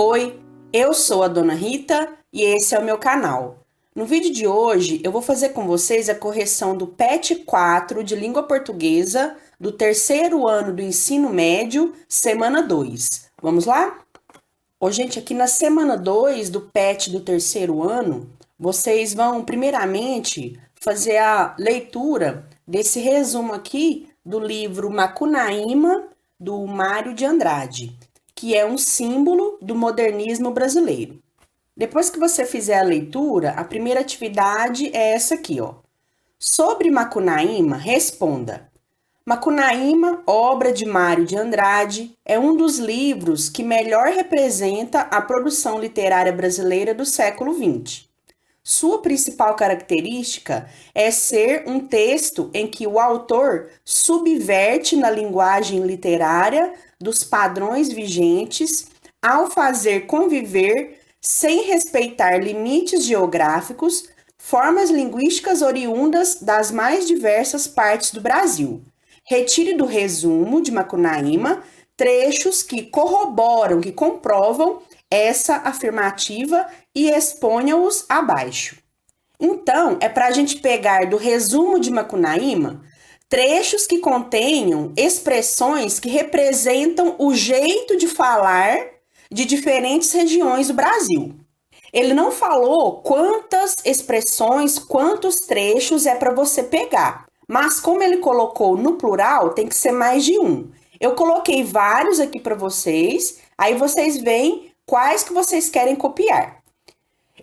Oi, eu sou a Dona Rita e esse é o meu canal. No vídeo de hoje eu vou fazer com vocês a correção do PET 4 de Língua Portuguesa do terceiro ano do ensino médio, semana 2. Vamos lá? Gente, aqui na semana 2 do PET do terceiro ano, vocês vão primeiramente fazer a leitura desse resumo aqui do livro Macunaíma, do Mário de Andrade, que é um símbolo do modernismo brasileiro. Depois que você fizer a leitura, a primeira atividade é essa aqui, ó. Sobre Macunaíma, responda. Macunaíma, obra de Mário de Andrade, é um dos livros que melhor representa a produção literária brasileira do século XX. Sua principal característica é ser um texto em que o autor subverte na linguagem literária dos padrões vigentes ao fazer conviver, sem respeitar limites geográficos, formas linguísticas oriundas das mais diversas partes do Brasil. Retire do resumo de Macunaíma trechos que corroboram, que comprovam essa afirmativa e exponha-os abaixo. Então, é para a gente pegar do resumo de Macunaíma trechos que contenham expressões que representam o jeito de falar de diferentes regiões do Brasil. Ele não falou quantas expressões, quantos trechos é para você pegar, mas como ele colocou no plural, tem que ser mais de um. Eu coloquei vários aqui para vocês, aí vocês veem quais que vocês querem copiar.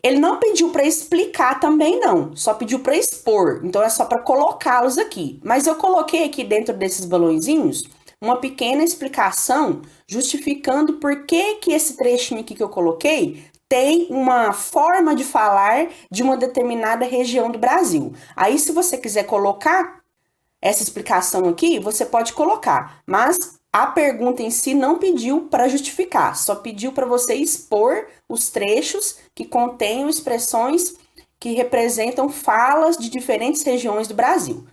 Ele não pediu para explicar também não, só pediu para expor, então é só para colocá-los aqui. Mas eu coloquei aqui dentro desses balõezinhos uma pequena explicação justificando por que esse trechinho aqui que eu coloquei tem uma forma de falar de uma determinada região do Brasil. Aí, se você quiser colocar essa explicação aqui, você pode colocar, mas a pergunta em si não pediu para justificar, só pediu para você expor os trechos que contenham expressões que representam falas de diferentes regiões do Brasil.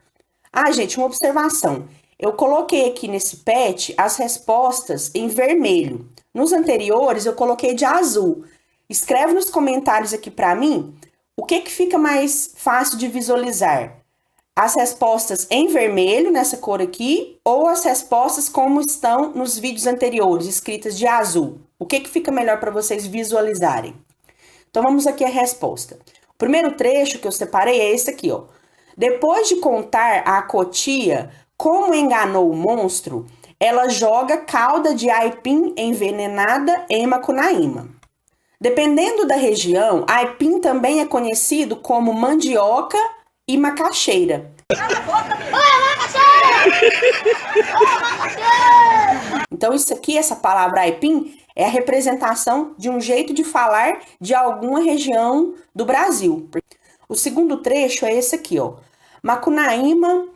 Gente, uma observação. Eu coloquei aqui nesse PET as respostas em vermelho. Nos anteriores, eu coloquei de azul. Escreve nos comentários aqui para mim o que fica mais fácil de visualizar. As respostas em vermelho, nessa cor aqui, ou as respostas como estão nos vídeos anteriores, escritas de azul. O que fica melhor para vocês visualizarem? Então, vamos aqui à resposta. O primeiro trecho que eu separei é esse aqui, ó. Depois de contar à Cotia como enganou o monstro, ela joga calda de aipim envenenada em Macunaíma. Dependendo da região, aipim também é conhecido como mandioca e macaxeira. Então, isso aqui, essa palavra aipim, é a representação de um jeito de falar de alguma região do Brasil. O segundo trecho é esse aqui, ó. Macunaíma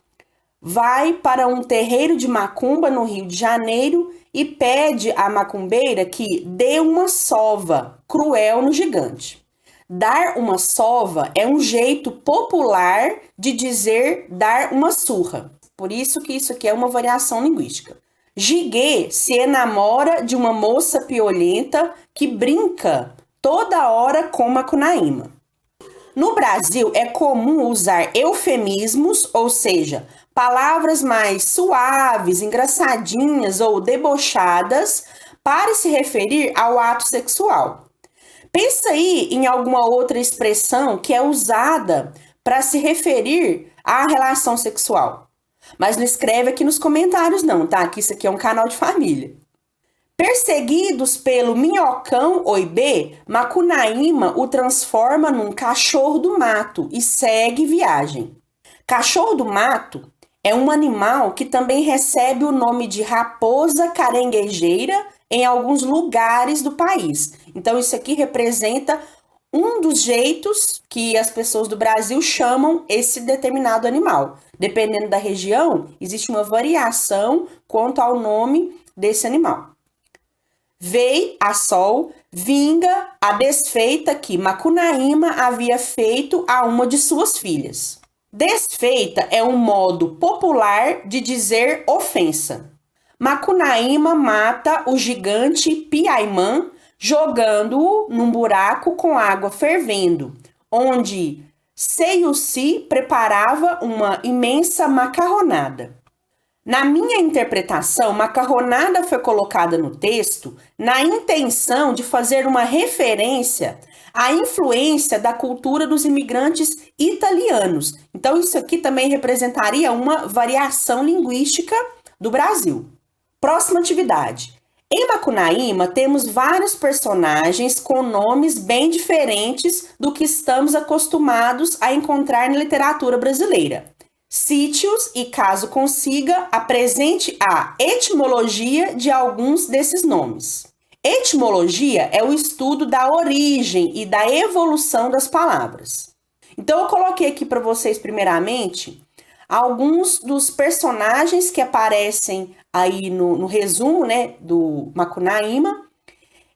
vai para um terreiro de macumba no Rio de Janeiro e pede à macumbeira que dê uma sova cruel no gigante. Dar uma sova é um jeito popular de dizer dar uma surra. Por isso que isso aqui é uma variação linguística. Jiguê se enamora de uma moça piolenta que brinca toda hora com Macunaíma. No Brasil, é comum usar eufemismos, ou seja, palavras mais suaves, engraçadinhas ou debochadas para se referir ao ato sexual. Pensa aí em alguma outra expressão que é usada para se referir à relação sexual. Mas não escreve aqui nos comentários não, tá? Que isso aqui é um canal de família. Perseguidos pelo minhocão oibê, Macunaíma o transforma num cachorro do mato e segue viagem. Cachorro do mato é um animal que também recebe o nome de raposa caranguejeira em alguns lugares do país. Então, isso aqui representa um dos jeitos que as pessoas do Brasil chamam esse determinado animal. Dependendo da região, existe uma variação quanto ao nome desse animal. Vei a sol, vinga a desfeita que Macunaíma havia feito a uma de suas filhas. Desfeita é um modo popular de dizer ofensa. Macunaíma mata o gigante Piaimã jogando-o num buraco com água fervendo, onde Seiusi preparava uma imensa macarronada. Na minha interpretação, macarronada foi colocada no texto na intenção de fazer uma referência à influência da cultura dos imigrantes italianos. Então, isso aqui também representaria uma variação linguística do Brasil. Próxima atividade. Em Macunaíma, temos vários personagens com nomes bem diferentes do que estamos acostumados a encontrar na literatura brasileira. Cite-os e, caso consiga, apresente a etimologia de alguns desses nomes. Etimologia é o estudo da origem e da evolução das palavras. Então, eu coloquei aqui para vocês, primeiramente, alguns dos personagens que aparecem aí no resumo, né, do Macunaíma.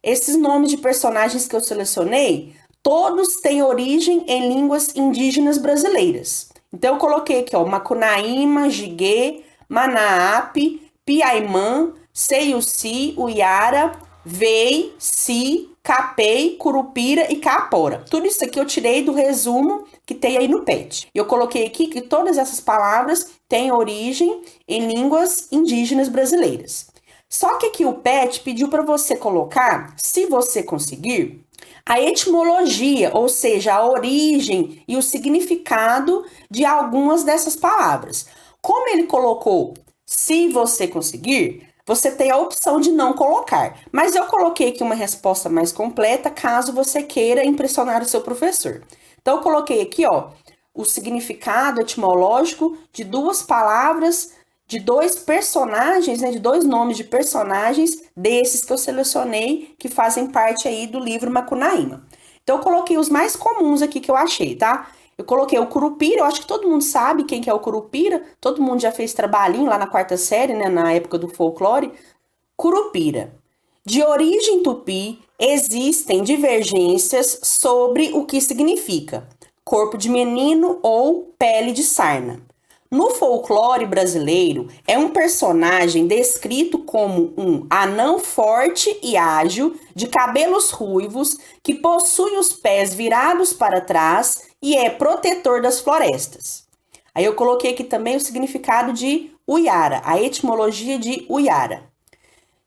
Esses nomes de personagens que eu selecionei, todos têm origem em línguas indígenas brasileiras. Então, eu coloquei aqui, ó, Macunaíma, Jigué, Manaape, Piaimã, Seiusi, Uiara, Vei, Si, Capei, Curupira e Caapora. Tudo isso aqui eu tirei do resumo que tem aí no PET. Eu coloquei aqui que todas essas palavras têm origem em línguas indígenas brasileiras. Só que aqui o PET pediu para você colocar, se você conseguir, a etimologia, ou seja, a origem e o significado de algumas dessas palavras. Como ele colocou, se você conseguir, você tem a opção de não colocar. Mas eu coloquei aqui uma resposta mais completa, caso você queira impressionar o seu professor. Então, eu coloquei aqui, ó, o significado etimológico de duas palavras, de dois personagens, né, de dois nomes de personagens desses que eu selecionei, que fazem parte aí do livro Macunaíma. Então, eu coloquei os mais comuns aqui que eu achei, tá? Eu coloquei o Curupira, eu acho que todo mundo sabe quem que é o Curupira, todo mundo já fez trabalhinho lá na quarta série, né, na época do folclore. Curupira. De origem tupi, existem divergências sobre o que significa corpo de menino ou pele de sarna. No folclore brasileiro, é um personagem descrito como um anão forte e ágil, de cabelos ruivos, que possui os pés virados para trás e é protetor das florestas. Aí eu coloquei aqui também o significado de Uiara, a etimologia de Uiara.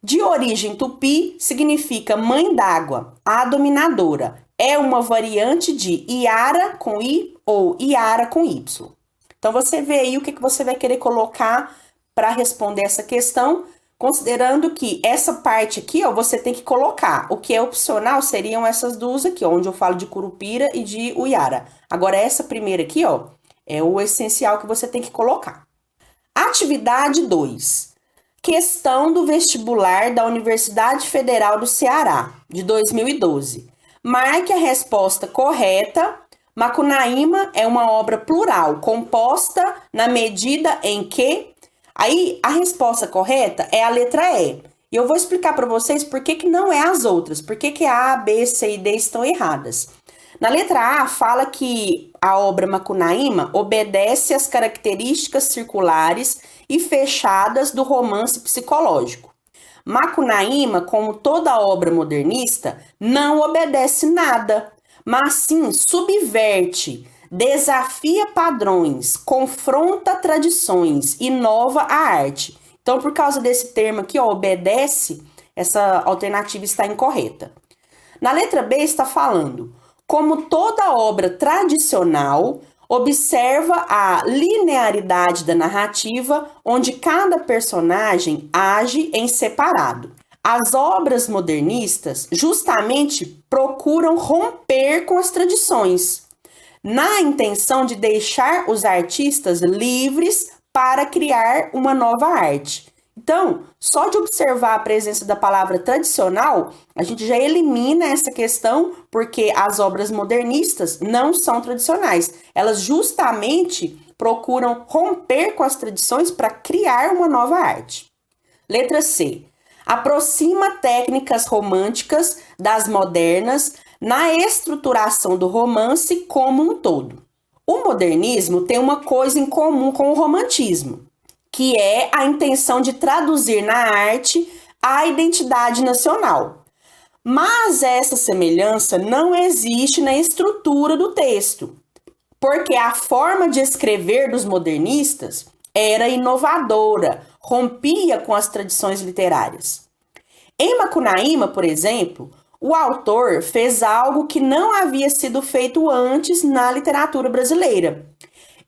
De origem tupi, significa mãe d'água, a dominadora. É uma variante de Iara com I ou Iara com Y. Então, você vê aí o que você vai querer colocar para responder essa questão, considerando que essa parte aqui, ó, você tem que colocar. O que é opcional seriam essas duas aqui, ó, onde eu falo de Curupira e de Uiara. Agora, essa primeira aqui, ó, é o essencial que você tem que colocar. Atividade 2. Questão do vestibular da Universidade Federal do Ceará, de 2012. Marque a resposta correta. Macunaíma é uma obra plural, composta na medida em que... Aí, a resposta correta é a letra E. E eu vou explicar para vocês por que não é as outras, por que A, B, C e D estão erradas. Na letra A, fala que a obra Macunaíma obedece às características circulares e fechadas do romance psicológico. Macunaíma, como toda obra modernista, não obedece nada, mas sim subverte, desafia padrões, confronta tradições, inova a arte. Então, por causa desse termo aqui, ó, obedece, essa alternativa está incorreta. Na letra B está falando, como toda obra tradicional, observa a linearidade da narrativa, onde cada personagem age em separado. As obras modernistas justamente procuram romper com as tradições, na intenção de deixar os artistas livres para criar uma nova arte. Então, só de observar a presença da palavra tradicional, a gente já elimina essa questão, porque as obras modernistas não são tradicionais. Elas justamente procuram romper com as tradições para criar uma nova arte. Letra C. Aproxima técnicas românticas das modernas na estruturação do romance como um todo. O modernismo tem uma coisa em comum com o romantismo, que é a intenção de traduzir na arte a identidade nacional. Mas essa semelhança não existe na estrutura do texto, porque a forma de escrever dos modernistas era inovadora, rompia com as tradições literárias. Em Macunaíma, por exemplo, o autor fez algo que não havia sido feito antes na literatura brasileira.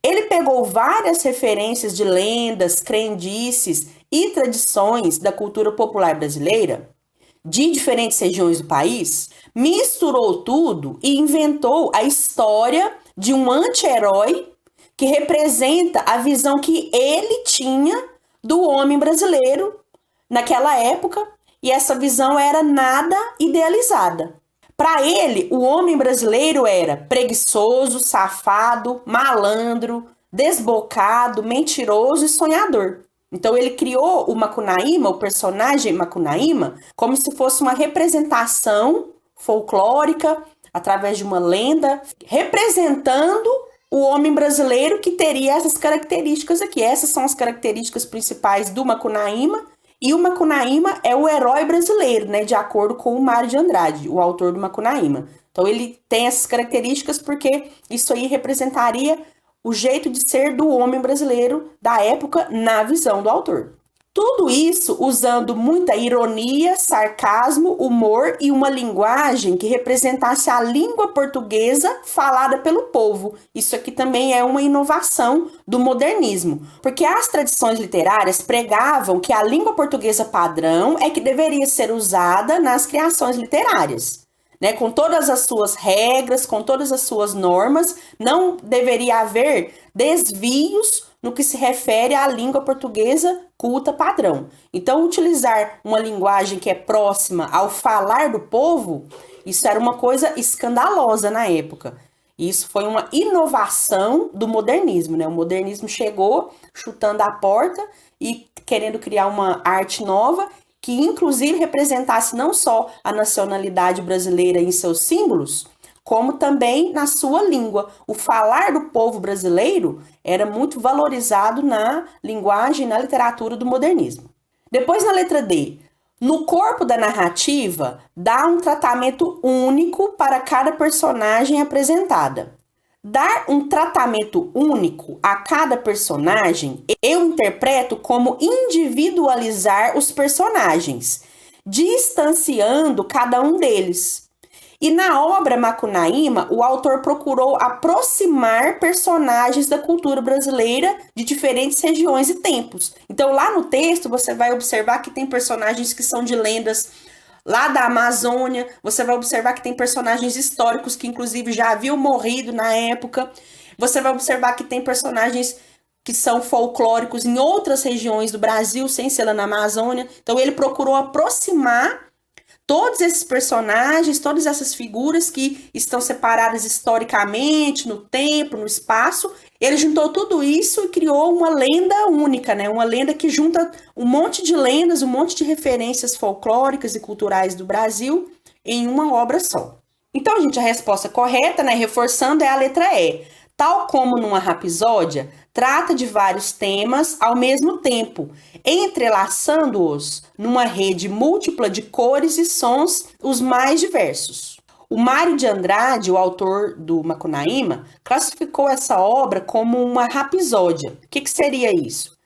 Ele pegou várias referências de lendas, crendices e tradições da cultura popular brasileira, de diferentes regiões do país, misturou tudo e inventou a história de um anti-herói que representa a visão que ele tinha do homem brasileiro naquela época, e essa visão era nada idealizada. Para ele, o homem brasileiro era preguiçoso, safado, malandro, desbocado, mentiroso e sonhador. Então ele criou o Macunaíma, o personagem Macunaíma, como se fosse uma representação folclórica, através de uma lenda, representando o homem brasileiro que teria essas características aqui. Essas são as características principais do Macunaíma. E o Macunaíma é o herói brasileiro, né, de acordo com o Mário de Andrade, o autor do Macunaíma. Então ele tem essas características porque isso aí representaria o jeito de ser do homem brasileiro da época na visão do autor. Tudo isso usando muita ironia, sarcasmo, humor e uma linguagem que representasse a língua portuguesa falada pelo povo. Isso aqui também é uma inovação do modernismo, porque as tradições literárias pregavam que a língua portuguesa padrão é que deveria ser usada nas criações literárias, né? Com todas as suas regras, com todas as suas normas, não deveria haver desvios no que se refere à língua portuguesa culta padrão. Então, utilizar uma linguagem que é próxima ao falar do povo, isso era uma coisa escandalosa na época. Isso foi uma inovação do modernismo, né? O modernismo chegou chutando a porta e querendo criar uma arte nova que, inclusive, representasse não só a nacionalidade brasileira em seus símbolos, como também na sua língua. O falar do povo brasileiro era muito valorizado na linguagem e na literatura do modernismo. Depois, na letra D, no corpo da narrativa, dá um tratamento único para cada personagem apresentada. Dar um tratamento único a cada personagem, eu interpreto como individualizar os personagens, distanciando cada um deles. E na obra Macunaíma, o autor procurou aproximar personagens da cultura brasileira de diferentes regiões e tempos. Então, lá no texto, você vai observar que tem personagens que são de lendas lá da Amazônia, você vai observar que tem personagens históricos que, inclusive, já haviam morrido na época. Você vai observar que tem personagens que são folclóricos em outras regiões do Brasil, sem ser lá na Amazônia. Então, ele procurou aproximar todos esses personagens, todas essas figuras que estão separadas historicamente, no tempo, no espaço. Ele juntou tudo isso e criou uma lenda única, né? Uma lenda que junta um monte de lendas, um monte de referências folclóricas e culturais do Brasil em uma obra só. Então, gente, a resposta correta, né, reforçando, é a letra E. Tal como numa rapsódia, trata de vários temas ao mesmo tempo, entrelaçando-os numa rede múltipla de cores e sons os mais diversos. O Mário de Andrade, o autor do Macunaíma, classificou essa obra como uma rapsódia. O que seria isso?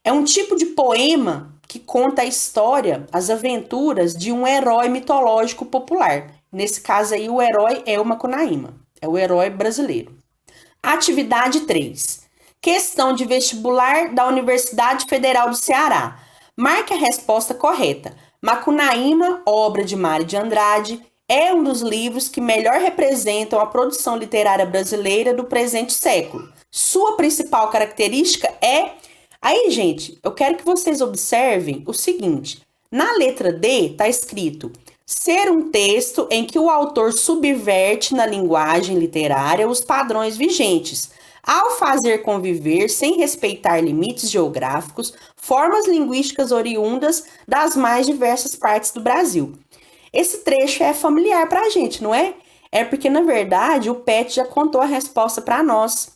É um tipo de poema que conta a história, as aventuras de um herói mitológico popular. Nesse caso aí, o herói é o Macunaíma, é o herói brasileiro. Atividade 3. Questão de vestibular da Universidade Federal do Ceará. Marque a resposta correta. Macunaíma, obra de Mário de Andrade, é um dos livros que melhor representam a produção literária brasileira do presente século. Sua principal característica é... Aí, gente, eu quero que vocês observem o seguinte. Na letra D está escrito: ser um texto em que o autor subverte na linguagem literária os padrões vigentes, ao fazer conviver, sem respeitar limites geográficos, formas linguísticas oriundas das mais diversas partes do Brasil. Esse trecho é familiar para a gente, não é? É porque, na verdade, o PET já contou a resposta para nós.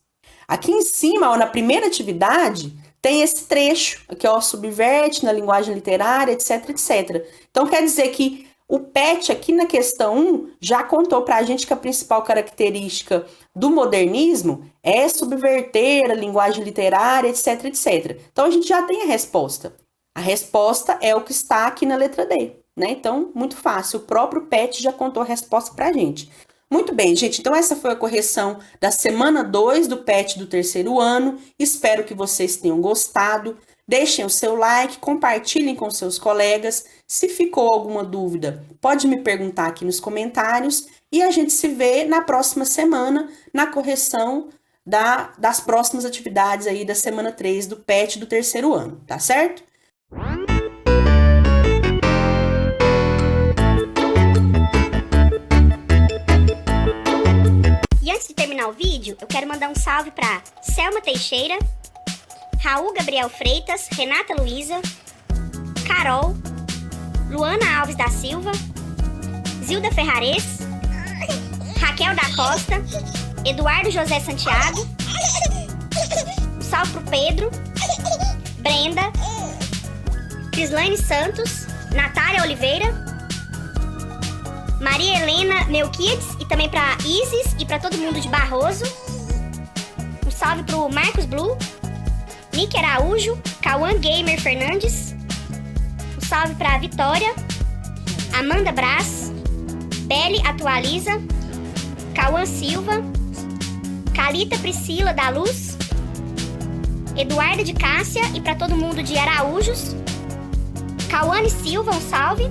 Aqui em cima, ó, na primeira atividade, tem esse trecho, aqui, ó, subverte na linguagem literária, etc, etc. Então, quer dizer que O PET aqui na questão 1 já contou para a gente que a principal característica do modernismo é subverter a linguagem literária, etc, etc. Então a gente já tem a resposta. A resposta é o que está aqui na letra D, né? Então, muito fácil. O próprio PET já contou a resposta para a gente. Muito bem, gente. Então essa foi a correção da semana 2 do PET do terceiro ano. Espero que vocês tenham gostado. Deixem o seu like, compartilhem com seus colegas. Se ficou alguma dúvida, pode me perguntar aqui nos comentários. E a gente se vê na próxima semana, na correção das próximas atividades aí da semana 3 do PET do terceiro ano, tá certo? E antes de terminar o vídeo, eu quero mandar um salve para Selma Teixeira, Raul Gabriel Freitas, Renata Luiza, Carol, Luana Alves da Silva, Zilda Ferrares, Raquel da Costa, Eduardo José Santiago, um salve pro Pedro, Brenda, Crislaine Santos, Natália Oliveira, Maria Helena Melquiades e também para Isis e para todo mundo de Barroso. Um salve pro Marcos Blue, Nick Araújo, Cauã Gamer Fernandes. Um salve para Vitória, Amanda Brás, Belle Atualiza, Cauã Silva, Calita Priscila da Luz, Eduarda de Cássia e para todo mundo de Araújos. Cauane Silva, um salve.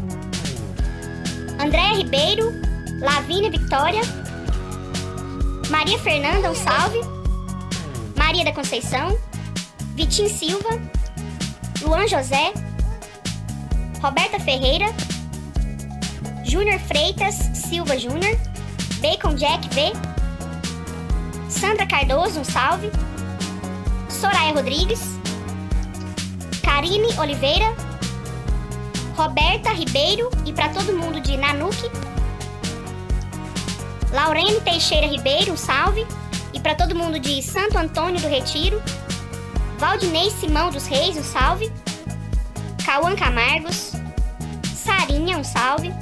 Andréa Ribeiro, Lavínia Victória, Maria Fernanda, um salve. Maria da Conceição, Vitinho Silva, Luan José, Roberta Ferreira, Júnior Freitas Silva Júnior, Bacon Jack V, Sandra Cardoso, um salve. Soraya Rodrigues, Karine Oliveira, Roberta Ribeiro e para todo mundo de Nanuque, Laurene Teixeira Ribeiro, um salve. E para todo mundo de Santo Antônio do Retiro, Valdinei Simão dos Reis, um salve. Cauã Camargos, Sarinha, um salve.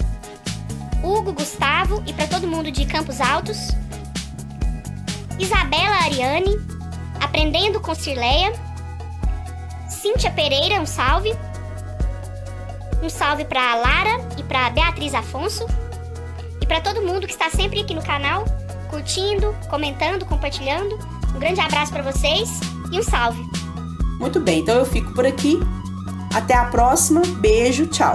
Hugo Gustavo e para todo mundo de Campos Altos, Isabela Ariane, Aprendendo com Cirleia, Cíntia Pereira, um salve. Um salve para Lara e para Beatriz Afonso. E para todo mundo que está sempre aqui no canal, curtindo, comentando, compartilhando. Um grande abraço para vocês e um salve. Muito bem, então eu fico por aqui. Até a próxima. Beijo, tchau.